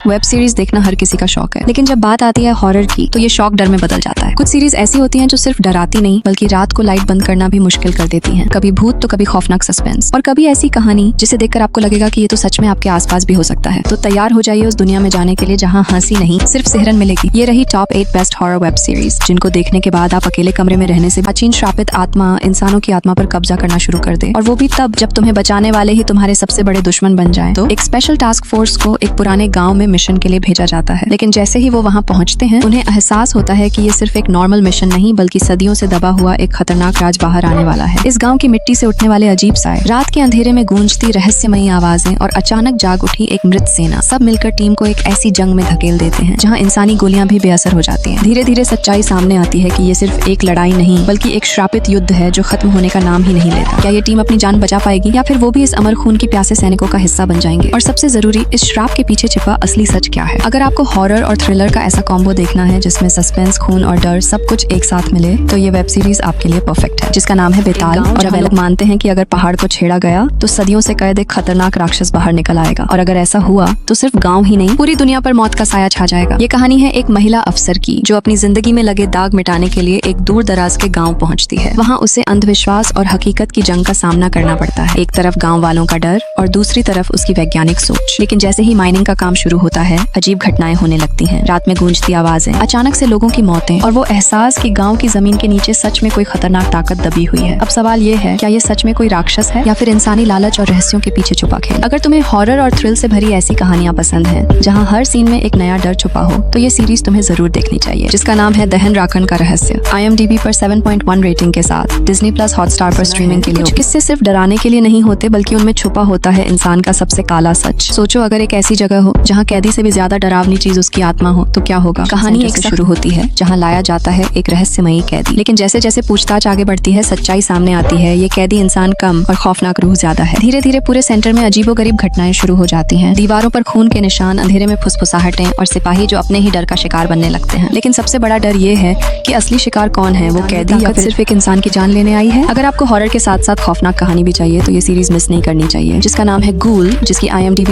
Web series देखना हर किसी का शौक है, लेकिन जब बात आती है हॉरर की तो ये शौक डर में बदल जाता है। कुछ सीरीज ऐसी होती हैं जो सिर्फ डराती नहीं बल्कि रात को लाइट बंद करना भी मुश्किल कर देती हैं। कभी भूत तो कभी खौफनाक सस्पेंस, और कभी ऐसी कहानी जिसे देखकर आपको लगेगा कि ये तो सच में आपके आसपास भी हो सकता है। तो तैयार हो जाइए उस दुनिया में जाने के लिए जहाँ हंसी नहीं सिर्फ सिहरन मिलेगी। ये रही top 8 best horror web series जिनको देखने के बाद आप अकेले कमरे में रहने से प्राचीन श्रापित आत्मा इंसानों की आत्मा पर कब्जा करना शुरू कर दे, और वो भी तब जब तुम्हें बचाने वाले ही तुम्हारे सबसे बड़े दुश्मन बन जाएं। तो एक स्पेशल टास्क फोर्स को एक पुराने गांव में मिशन के लिए भेजा जाता है, लेकिन जैसे ही वो वहां पहुंचते हैं उन्हें एहसास होता है कि ये सिर्फ एक नॉर्मल मिशन नहीं बल्कि सदियों से दबा हुआ एक खतरनाक राज बाहर आने वाला है। इस गांव की मिट्टी से उठने वाले अजीब साए, रात के अंधेरे में गूंजती रहस्यमयी आवाजें और अचानक जाग उठी एक मृत सेना, सब मिलकर टीम को एक ऐसी जंग में धकेल देते हैं जहां इंसानी गोलियां भी बेअसर हो जाती हैं। धीरे धीरे सच्चाई सामने आती है कि ये सिर्फ एक लड़ाई नहीं बल्कि एक श्रापित युद्ध है जो खत्म होने का नाम ही नहीं लेता। क्या ये टीम अपनी जान बचा पाएगी या फिर वो भी इस अमर खून की प्यासे सैनिकों का हिस्सा बन जाएंगे? और सबसे जरूरी, इस श्राप के पीछे छिपा असली सच क्या है? अगर आपको हॉरर और थ्रिलर का ऐसा कॉम्बो देखना है जिसमें सस्पेंस, खून और डर सब कुछ एक साथ मिले, तो ये वेब सीरीज आपके लिए परफेक्ट है, जिसका नाम है बेताल। और जब लोग मानते हैं कि अगर पहाड़ को छेड़ा गया तो सदियों से कैद एक खतरनाक राक्षस बाहर निकल आएगा, और अगर ऐसा हुआ तो सिर्फ गाँव ही नहीं पूरी दुनिया पर मौत का साया छा जाएगा। ये कहानी है एक महिला अफसर की जो अपनी जिंदगी में लगे दाग मिटाने के लिए एक दूर दराज के गाँव पहुँचती है। वहाँ उसे अंधविश्वास और हकीकत की जंग का सामना करना पड़ता है। एक तरफ गाँव वालों का डर और दूसरी तरफ उसकी वैज्ञानिक सोच। लेकिन जैसे ही माइनिंग का काम शुरू होता है अजीब घटनाएं होने लगती हैं। रात में गूंजती आवाजें, अचानक से लोगों की मौतें, और वो एहसास कि गांव की जमीन के नीचे सच में कोई खतरनाक ताकत दबी हुई है। अब सवाल ये है, क्या ये सच में कोई राक्षस है या फिर इंसानी लालच और रहस्यों के पीछे छुपा खेल? अगर तुम्हें हॉरर और थ्रिल से भरी ऐसी कहानियां पसंद हैं जहां हर सीन में एक नया डर छुपा हो, तो ये सीरीज तुम्हें जरूर देखनी चाहिए, जिसका नाम है दहन राखन का रहस्य। IMDb पर 7.1 रेटिंग के साथ Disney+ हॉटस्टार पर स्ट्रीमिंग के लिए। कुछ किस्से सिर्फ डराने के लिए नहीं होते बल्कि उनमें छुपा होता है इंसान का सबसे काला सच। सोचो, अगर एक ऐसी जगह हो जहाँ कैदी से भी ज्यादा डरावनी चीज उसकी आत्मा हो तो क्या होगा? कहानी एक शुरू होती है जहाँ लाया जाता है एक रहस्यमयी कैदी, लेकिन जैसे जैसे पूछताछ आगे बढ़ती है सच्चाई सामने आती है। ये कैदी इंसान कम और खौफनाक रूह ज्यादा है। धीरे धीरे पूरे सेंटर में अजीबोगरीब घटनाएं शुरू हो जाती हैं। दीवारों पर खून के निशान, अंधेरे में फुसफुसाहटें और सिपाही जो अपने ही डर का शिकार बनने लगते हैं। लेकिन सबसे बड़ा डर ये है कि असली शिकार कौन है, वो कैदी या फिर सिर्फ एक इंसान की जान लेने आई है। अगर आपको हॉरर के साथ साथ खौफनाक कहानी भी चाहिए तो ये सीरीज मिस नहीं करनी चाहिए, जिसका नाम है गूल, जिसकी IMDb